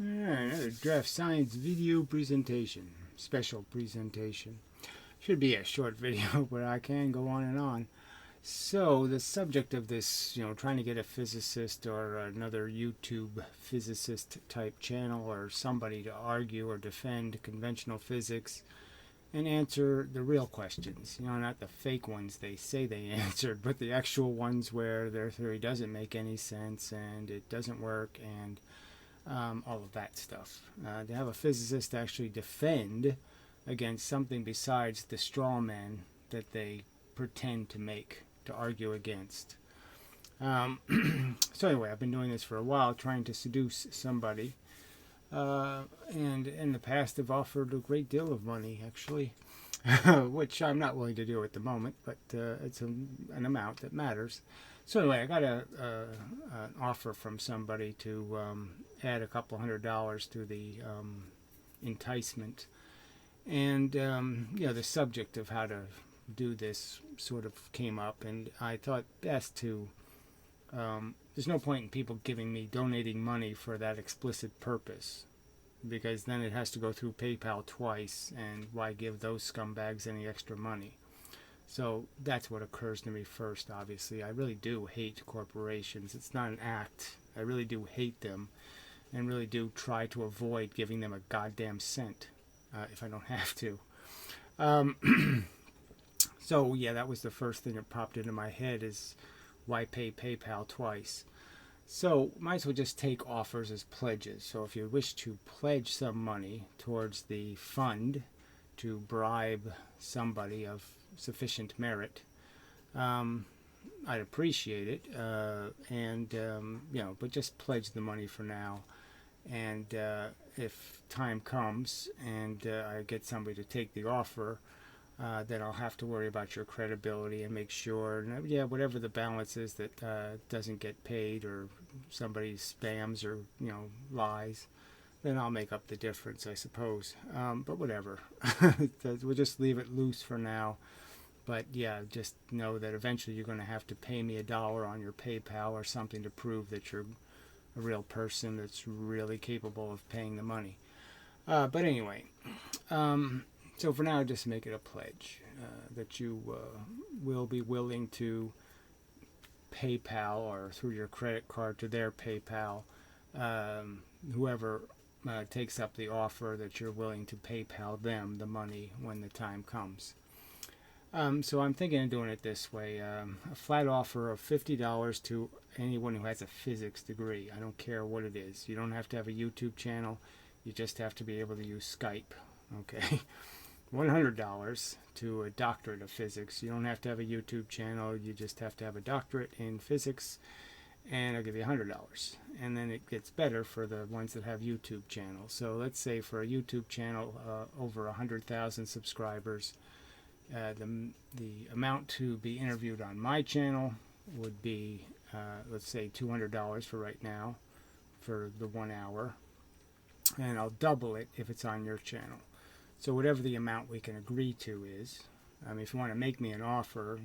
Alright, another draft science video presentation. Special presentation. Should be a short video, but I can go on and on. So, the subject of this, trying to get a physicist or another YouTube physicist type channel or somebody to argue or defend conventional physics and answer the real questions. Not the fake ones they say they answered, but the actual ones where their theory doesn't make any sense and it doesn't work and all of that stuff. To have a physicist actually defend against something besides the straw man that they pretend to make, to argue against. So anyway, I've been doing this for a while, trying to seduce somebody. And in the past have offered a great deal of money, actually, which I'm not willing to do at the moment, but it's an amount that matters. So anyway, I got an offer from somebody to add a couple $100 to the enticement. And, the subject of how to do this sort of came up, and I thought best to, there's no point in people donating money for that explicit purpose, because then it has to go through PayPal twice, and why give those scumbags any extra money? So that's what occurs to me first, obviously. I really do hate corporations. It's not an act. I really do hate them, and really do try to avoid giving them a goddamn cent, if I don't have to. So yeah, that was the first thing that popped into my head, is why pay PayPal twice? So might as well just take offers as pledges. So if you wish to pledge some money towards the fund to bribe somebody of sufficient merit, I'd appreciate it. But just pledge the money for now. And if time comes and I get somebody to take the offer, then I'll have to worry about your credibility and make sure, whatever the balance is that doesn't get paid, or somebody spams or, lies, then I'll make up the difference, I suppose. But whatever. We'll just leave it loose for now. But yeah, just know that eventually you're going to have to pay me $1 on your PayPal or something to prove that you're a real person that's really capable of paying the money. But anyway, so for now, just make it a pledge that you will be willing to PayPal or through your credit card to their PayPal, whoever takes up the offer, that you're willing to PayPal them the money when the time comes. So I'm thinking of doing it this way. A flat offer of $50 to anyone who has a physics degree. I don't care what it is. You don't have to have a YouTube channel. You just have to be able to use Skype. Okay. $100 to a doctorate of physics. You don't have to have a YouTube channel. You just have to have a doctorate in physics. And I'll give you $100. And then it gets better for the ones that have YouTube channels. So let's say for a YouTube channel over 100,000 subscribers, the amount to be interviewed on my channel would be, let's say, $200 for right now for the 1 hour. And I'll double it if it's on your channel. So whatever the amount we can agree to is, if you want to make me an offer,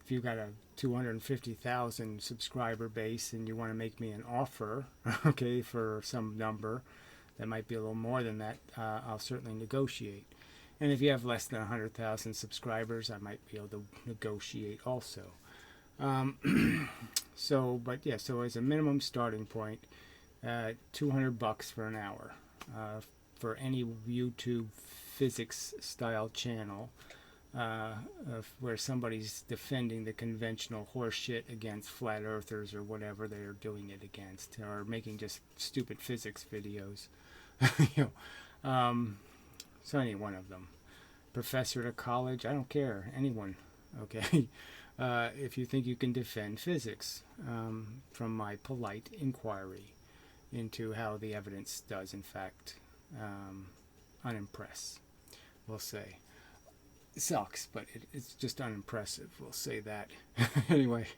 if you've got a 250,000 subscriber base and you want to make me an offer, okay, for some number that might be a little more than that, I'll certainly negotiate. And if you have less than 100,000 subscribers, I might be able to negotiate also. So as a minimum starting point, $200 for an hour. For any YouTube physics style channel where somebody's defending the conventional horseshit against flat earthers or whatever they are doing it against, or making just stupid physics videos. So any one of them. Professor at a college, I don't care. Anyone. Okay. If you think you can defend physics from my polite inquiry into how the evidence does in fact unimpress, we'll say. It sucks, but it's just unimpressive, we'll say that. Anyway,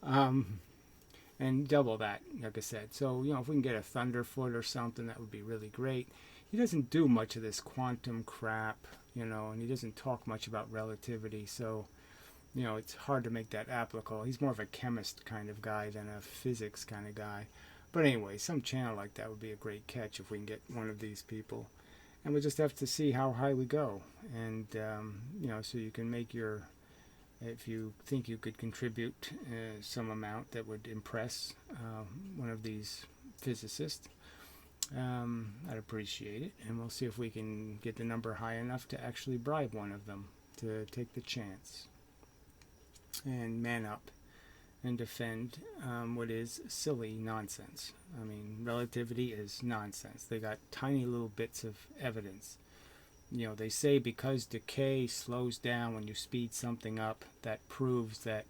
and double that, like I said. So, if we can get a Thunderfoot or something, that would be really great. He doesn't do much of this quantum crap, and he doesn't talk much about relativity, so, it's hard to make that applicable. He's more of a chemist kind of guy than a physics kind of guy. But anyway, some channel like that would be a great catch if we can get one of these people. And we just have to see how high we go. And, so you can make your, if you think you could contribute some amount that would impress one of these physicists, I'd appreciate it. And we'll see if we can get the number high enough to actually bribe one of them to take the chance and man up and defend what is silly nonsense. I mean, relativity is nonsense. They got tiny little bits of evidence. They say because decay slows down when you speed something up, that proves that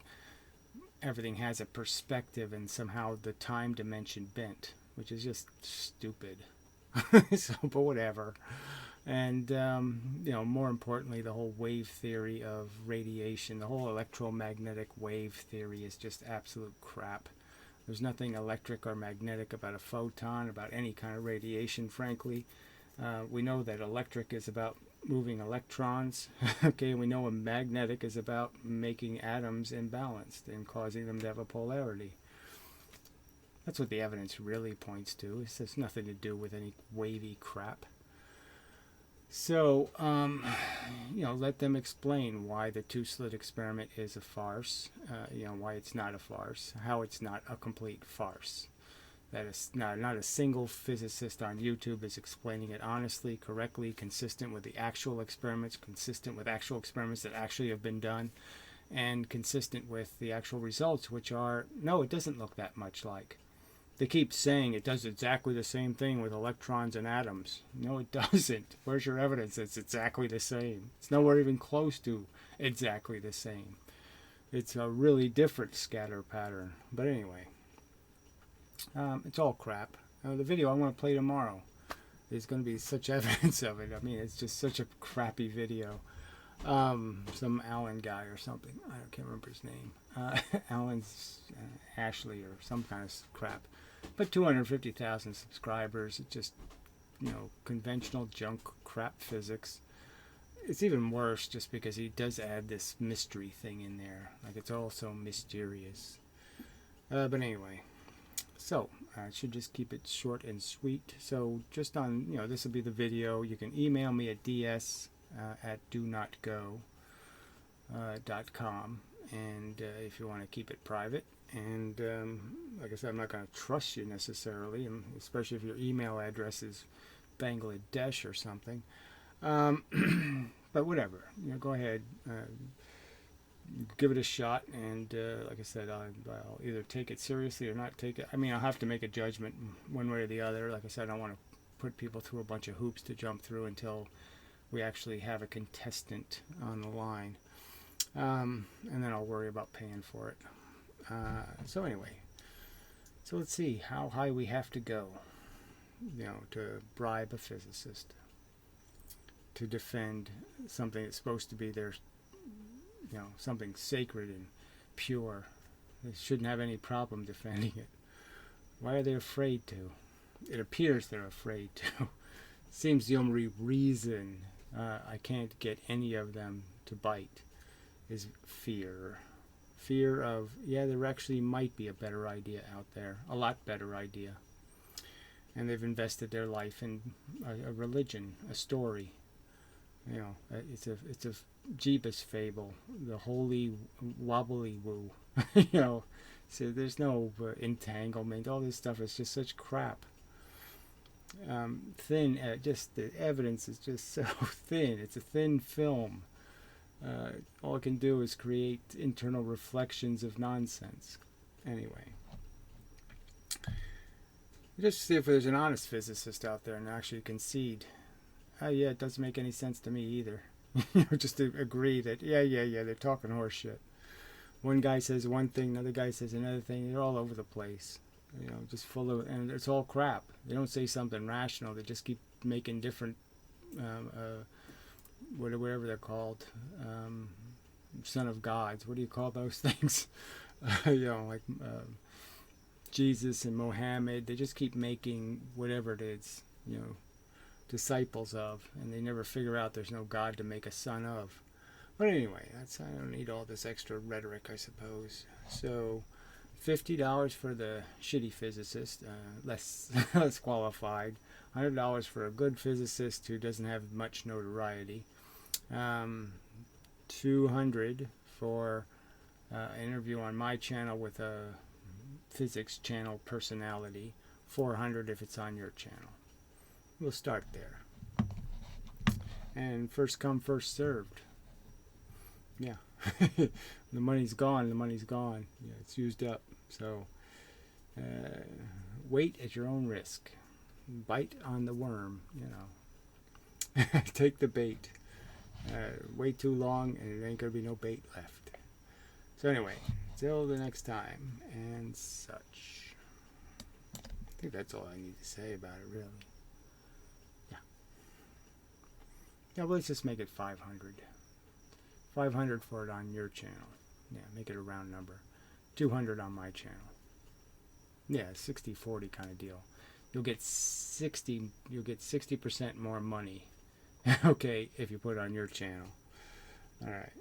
everything has a perspective and somehow the time dimension bent, which is just stupid. But whatever. And, more importantly, the whole wave theory of radiation, the whole electromagnetic wave theory is just absolute crap. There's nothing electric or magnetic about a photon, about any kind of radiation, frankly. We know that electric is about moving electrons. Okay, we know a magnetic is about making atoms imbalanced and causing them to have a polarity. That's what the evidence really points to. It has nothing to do with any wavy crap. So, let them explain why the two-slit experiment is a farce, why it's not a farce, how it's not a complete farce. That is not a single physicist on YouTube is explaining it honestly, correctly, consistent with the actual experiments, consistent with actual experiments that actually have been done, and consistent with the actual results, which are, no, it doesn't look that much like. They keep saying it does exactly the same thing with electrons and atoms. No, it doesn't. Where's your evidence it's exactly the same? It's nowhere even close to exactly the same. It's a really different scatter pattern. But anyway, it's all crap. The video I'm going to play tomorrow, there's going to be such evidence of it. I mean, it's just such a crappy video. Some Alan guy or something. I can't remember his name. Alan's Ashley or some kind of crap. But 250,000 subscribers. It's just, conventional junk crap physics. It's even worse just because he does add this mystery thing in there. Like, it's all so mysterious. But anyway. So, I should just keep it short and sweet. So, just on, this will be the video. You can email me at ds@donotgo.com. And if you want to keep it private. And like I said, I'm not going to trust you necessarily, especially if your email address is Bangladesh or something. But whatever, go ahead, give it a shot. And like I said, I'll either take it seriously or not take it. I mean, I'll have to make a judgment one way or the other. Like I said, I don't want to put people through a bunch of hoops to jump through until we actually have a contestant on the line. And then I'll worry about paying for it. So anyway, so let's see how high we have to go, to bribe a physicist to defend something that's supposed to be their, something sacred and pure. They shouldn't have any problem defending it. Why are they afraid to? It appears they're afraid to. Seems the only reason I can't get any of them to bite is fear. Fear of, there actually might be a better idea out there, a lot better idea. And they've invested their life in a religion, a story. It's a Jeebus fable, the holy wobbly woo. So there's no entanglement. All this stuff is just such crap. Thin, just the evidence is just so thin. It's a thin film. All it can do is create internal reflections of nonsense. Anyway, just see if there's an honest physicist out there and actually concede. It doesn't make any sense to me either. Just to agree that they're talking horse shit. One guy says one thing, another guy says another thing. They're all over the place. Just full of, and it's all crap. They don't say something rational. They just keep making different. Whatever they're called, son of gods. What do you call those things? Like Jesus and Mohammed. They just keep making whatever it is, disciples of, and they never figure out there's no God to make a son of. But anyway, I don't need all this extra rhetoric, I suppose. So, $50 for the shitty physicist, less less qualified. $100 for a good physicist who doesn't have much notoriety. $200 for an interview on my channel with a physics channel personality. $400 if it's on your channel. We'll start there. And first come, first served. Yeah. The money's gone. The money's gone. Yeah, it's used up. So wait at your own risk. Bite on the worm, you know. Take the bait. Wait too long and it ain't going to be no bait left. So anyway, till the next time and such. I think that's all I need to say about it, really. Yeah. Yeah, well, let's just make it 500. 500 for it on your channel. Yeah, make it a round number. 200 on my channel. Yeah, 60-40 kind of deal. You'll get 60% more money. Okay, if you put it on your channel. All right.